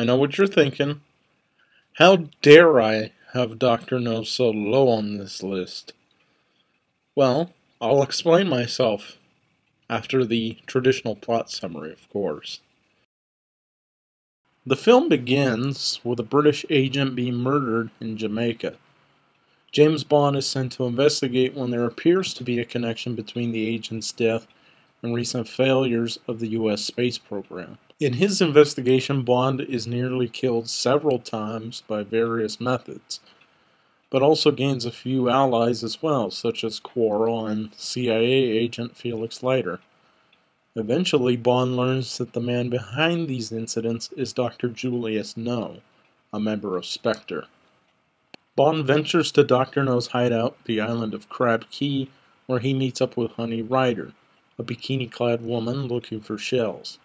I know what you're thinking. How dare I have Dr. No so low on this list? Well, I'll explain myself after the traditional plot summary, of course. The film begins with a British agent being murdered in Jamaica. James Bond is sent to investigate when there appears to be a connection between the agent's death and recent failures of the U.S. space program. In his investigation, Bond is nearly killed several times by various methods, but also gains a few allies as well, such as Quarrel and CIA agent Felix Leiter. Eventually, Bond learns that the man behind these incidents is Dr. Julius No, a member of Spectre. Bond ventures to Dr. No's hideout, the island of Crab Key, where he meets up with Honey Rider, a bikini-clad woman looking for shells.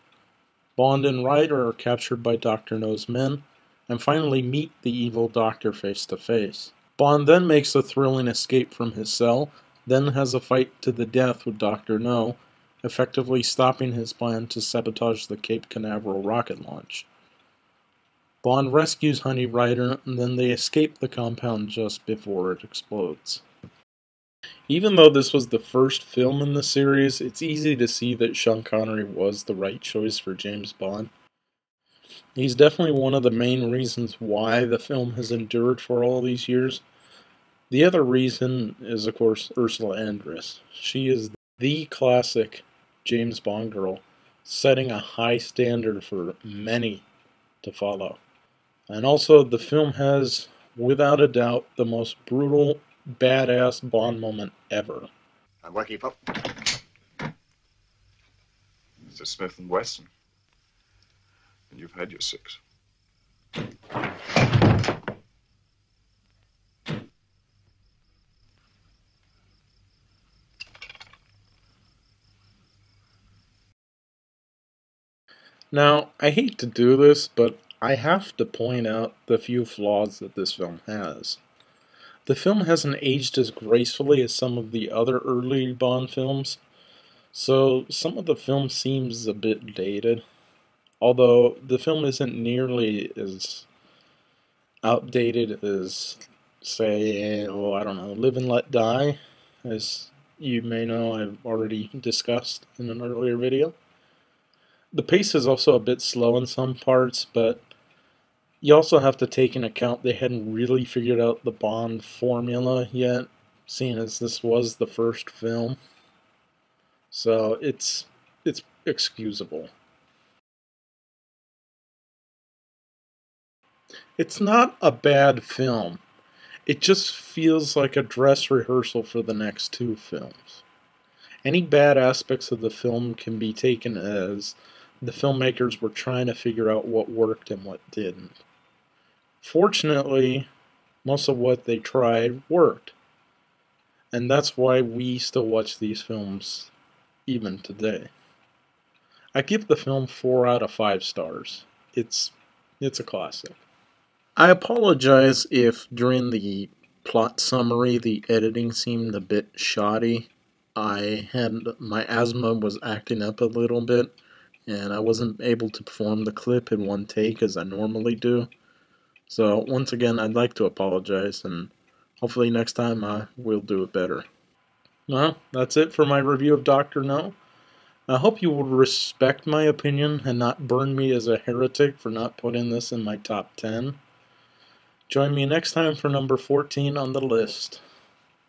Bond and Ryder are captured by Dr. No's men, and finally meet the evil Doctor face to face. Bond then makes a thrilling escape from his cell, then has a fight to the death with Dr. No, effectively stopping his plan to sabotage the Cape Canaveral rocket launch. Bond rescues Honey Rider, and then they escape the compound just before it explodes. Even though this was the first film in the series, it's easy to see that Sean Connery was the right choice for James Bond. He's definitely one of the main reasons why the film has endured for all these years. The other reason is, of course, Ursula Andress. She is the classic James Bond girl, setting a high standard for many to follow. And also, the film has, without a doubt, the most brutal, badass Bond moment ever. How do I keep up? It's a Smith & Wesson. And you've had your 6. Now, I hate to do this, but I have to point out the few flaws that this film has. The film hasn't aged as gracefully as some of the other early Bond films, so some of the film seems a bit dated. Although the film isn't nearly as outdated as, say, I don't know, Live and Let Die, as you may know I've already discussed in an earlier video. The pace is also a bit slow in some parts, but you also have to take into account they hadn't really figured out the Bond formula yet, seeing as this was the first film. So it's excusable. It's not a bad film. It just feels like a dress rehearsal for the next 2 films. Any bad aspects of the film can be taken as the filmmakers were trying to figure out what worked and what didn't. Fortunately, most of what they tried worked. And that's why we still watch these films even today. I give the film 4 out of 5 stars. It's a classic. I apologize if during the plot summary the editing seemed a bit shoddy. My asthma was acting up a little bit, and I wasn't able to perform the clip in one take as I normally do. So once again, I'd like to apologize, and hopefully next time I will do it better. Well, that's it for my review of Dr. No. I hope you will respect my opinion and not burn me as a heretic for not putting this in my top 10. Join me next time for number 14 on the list.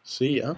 See ya.